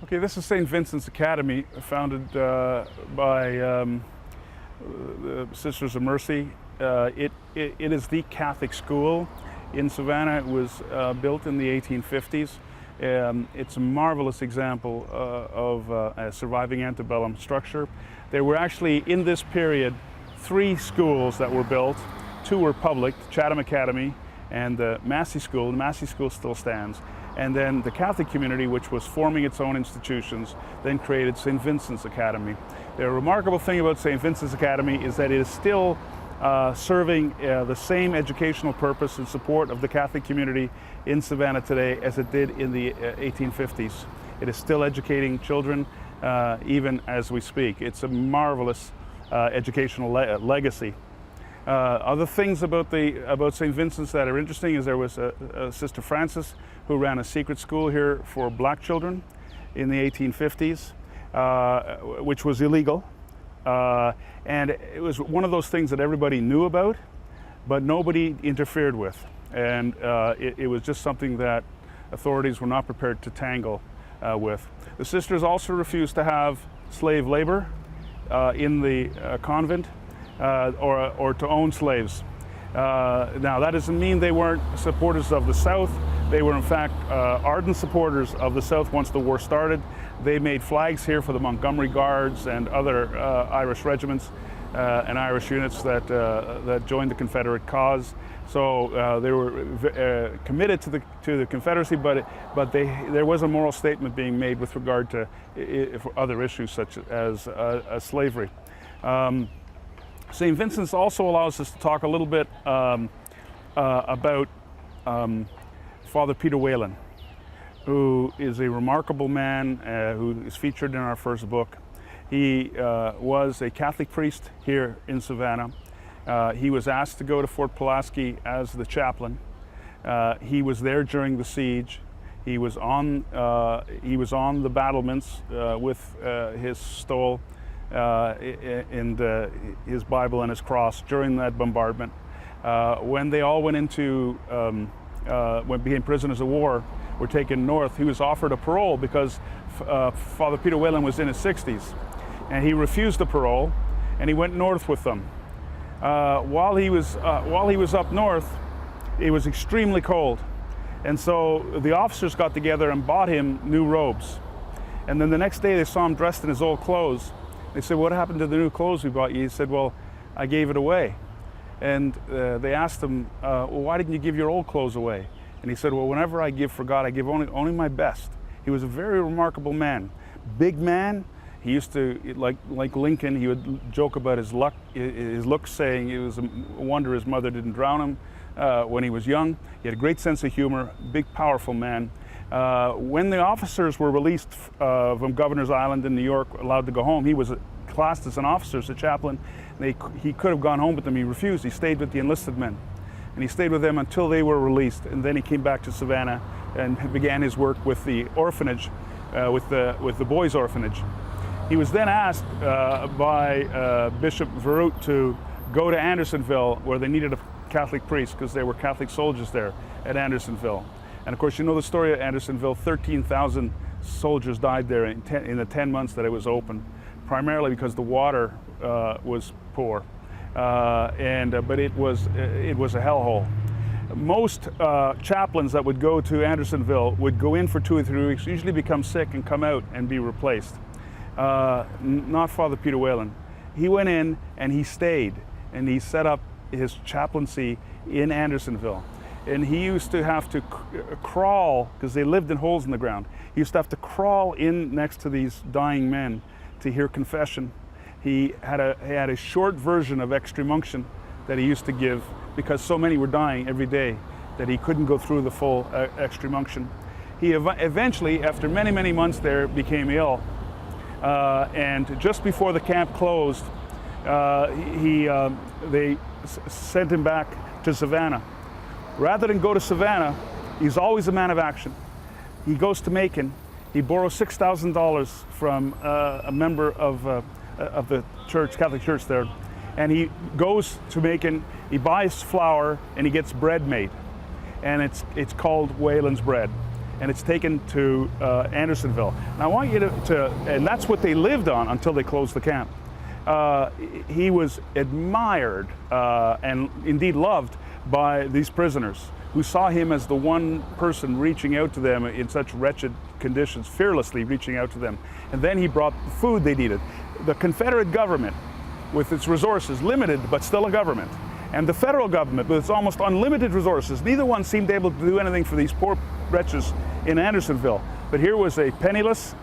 Okay, this is St. Vincent's Academy, founded by the Sisters of Mercy. It is the Catholic school in Savannah. It was built in the 1850s. It's a marvelous example of a surviving antebellum structure. There were actually, in this period, 3 schools that were built. 2 were public, Chatham Academy and the Massey School. The Massey School still stands. And then the Catholic community, which was forming its own institutions, then created St. Vincent's Academy. The remarkable thing about St. Vincent's Academy is that it is still serving the same educational purpose and support of the Catholic community in Savannah today as it did in the 1850s. It is still educating children even as we speak. It's a marvelous educational legacy. Other things about St. Vincent's that are interesting is there was a Sister Frances who ran a secret school here for black children in the 1850s, which was illegal. And it was one of those things that everybody knew about, but nobody interfered with. And it was just something that authorities were not prepared to tangle with. The sisters also refused to have slave labor in the convent. Or to own slaves. Now that doesn't mean they weren't supporters of the South. They were in fact ardent supporters of the South once the war started. They made flags here for the Montgomery Guards and other Irish regiments and Irish units that joined the Confederate cause. So they were committed to the Confederacy, but there was a moral statement being made with regard to other issues such as slavery. St. Vincent's also allows us to talk a little bit about Father Peter Whalen, who is a remarkable man who is featured in our first book. He was a Catholic priest here in Savannah. He was asked to go to Fort Pulaski as the chaplain. He was there during the siege. He was on the battlements with his stole and his Bible and his cross during that bombardment. When they all went into, became prisoners of war, were taken north, he was offered a parole because Father Peter Whalen was in his 60s. And he refused the parole, and he went north with them. While he was up north, it was extremely cold. And so the officers got together and bought him new robes. And then the next day they saw him dressed in his old clothes. They said, "What happened to the new clothes we bought you?" He said, "Well, I gave it away." And they asked him, "Well, why didn't you give your old clothes away?" And he said, "Well, whenever I give for God, I give only my best." He was a very remarkable man. Big man. He used to, like Lincoln, he would joke about his looks, saying it was a wonder his mother didn't drown him when he was young. He had a great sense of humor, big, powerful man. When the officers were released from Governor's Island in New York, allowed to go home, he was classed as an officer, as a chaplain. He could have gone home with them. He refused. He stayed with the enlisted men. And he stayed with them until they were released. And then he came back to Savannah and began his work with the orphanage, with the boys' orphanage. He was then asked by Bishop Verut to go to Andersonville, where they needed a Catholic priest because there were Catholic soldiers there at Andersonville. And of course, you know the story of Andersonville. 13,000 soldiers died there in the 10 months that it was open, primarily because the water was poor, but it was a hellhole. Most chaplains that would go to Andersonville would go in for 2 or 3 weeks, usually become sick and come out and be replaced. Not Father Peter Whalen. He went in and he stayed, and he set up his chaplaincy in Andersonville. And he used to have to crawl, because they lived in holes in the ground. He used to have to crawl in next to these dying men to hear confession. He had a short version of extreme unction that he used to give because so many were dying every day that he couldn't go through the full extreme unction. He eventually, after many, many months there, became ill. And just before the camp closed, they sent him back to Savannah. Rather than go to Savannah, he's always a man of action. He goes to Macon. He borrows $6,000 from a member of the church, Catholic Church there, and he goes to Macon. He buys flour and he gets bread made, and it's called Whalen's bread. and it's taken to Andersonville. And I want you and that's what they lived on until they closed the camp. He was admired and indeed loved by these prisoners, who saw him as the one person reaching out to them in such wretched conditions, fearlessly reaching out to them. And then he brought the food they needed. The Confederate government, with its resources, limited but still a government, and the federal government with its almost unlimited resources, neither one seemed able to do anything for these poor wretches in Andersonville. But here was a penniless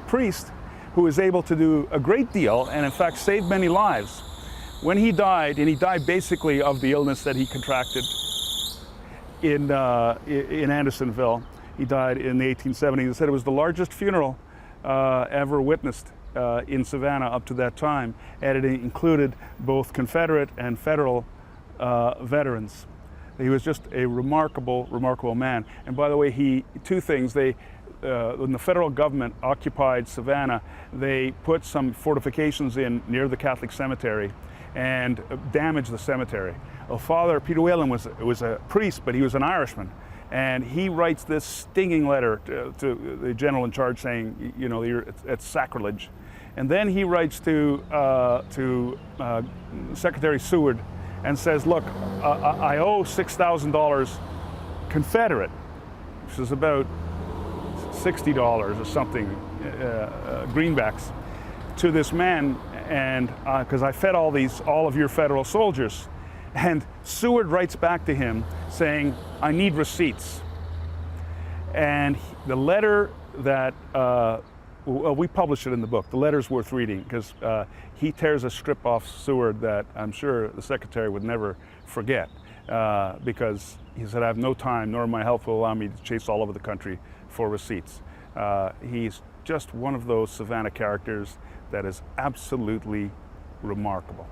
priest who was able to do a great deal and in fact saved many lives. When he died, and he died basically of the illness that he contracted in Andersonville, he died in the 1870s. He said it was the largest funeral ever witnessed in Savannah up to that time, and it included both Confederate and Federal veterans. He was just a remarkable, remarkable man. And by the way, two things. When the federal government occupied Savannah, they put some fortifications in near the Catholic cemetery and damaged the cemetery. Well, Father Peter Whalen was a priest, but he was an Irishman. And he writes this stinging letter to the general in charge saying, you know, it's sacrilege. And then he writes to Secretary Seward and says, look, I owe $6,000 Confederate, which is about $60 or something, greenbacks, to this man, and because I fed all of your federal soldiers. And Seward writes back to him saying, I need receipts. And the letter that, well, we published it in the book. The letter's worth reading because he tears a strip off Seward that I'm sure the secretary would never forget, because he said, I have no time, nor my health will allow me to chase all over the country for receipts. He's just one of those Savannah characters that is absolutely remarkable.